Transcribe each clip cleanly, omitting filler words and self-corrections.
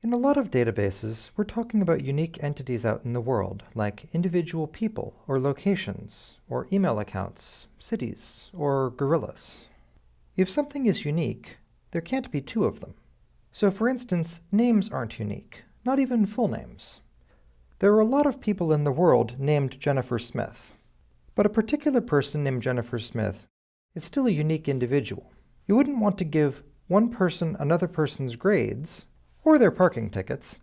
In a lot of databases, we're talking about unique entities out in the world, like individual people, or locations, or email accounts, cities, or gorillas. If something is unique, there can't be two of them. So for instance, names aren't unique, not even full names. There are a lot of people in the world named Jennifer Smith, but a particular person named Jennifer Smith is still a unique individual. You wouldn't want to give one person another person's grades, or their parking tickets,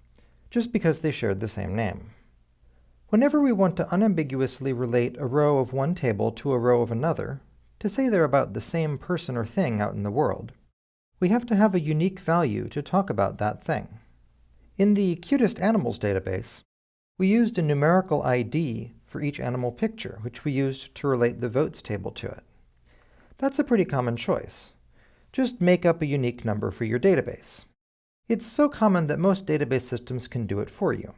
just because they shared the same name. Whenever we want to unambiguously relate a row of one table to a row of another, to say they're about the same person or thing out in the world, we have to have a unique value to talk about that thing. In the Cutest Animals database, we used a numerical ID for each animal picture, which we used to relate the votes table to it. That's a pretty common choice. Just make up a unique number for your database. It's so common that most database systems can do it for you.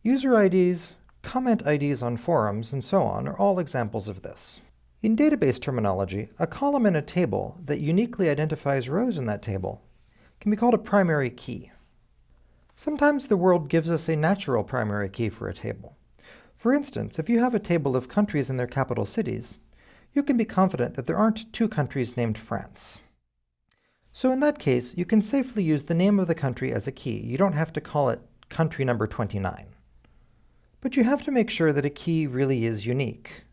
User IDs, comment IDs on forums, and so on are all examples of this. In database terminology, a column in a table that uniquely identifies rows in that table can be called a primary key. Sometimes the world gives us a natural primary key for a table. For instance, if you have a table of countries and their capital cities, you can be confident that there aren't two countries named France. So in that case, you can safely use the name of the country as a key. You don't have to call it country number 29. But you have to make sure that a key really is unique.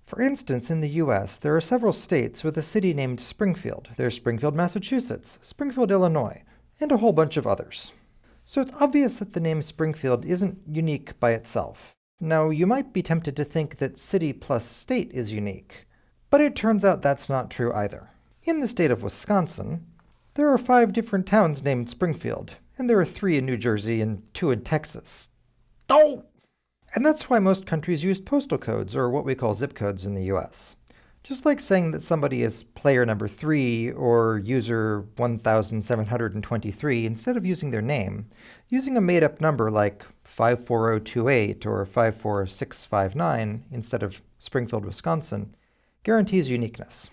For instance, in the US, there are several states with a city named Springfield. There's Springfield, Massachusetts, Springfield, Illinois, and a whole bunch of others. So it's obvious that the name Springfield isn't unique by itself. Now, you might be tempted to think that city plus state is unique, but it turns out that's not true either. In the state of Wisconsin, there are 5 different towns named Springfield, and there are 3 in New Jersey and 2 in Texas. Oh! And that's why most countries use postal codes, or what we call zip codes in the US. Just like saying that somebody is player number 3 or user 1723, instead of using their name, using a made-up number like 54028 or 54659 instead of Springfield, Wisconsin, guarantees uniqueness.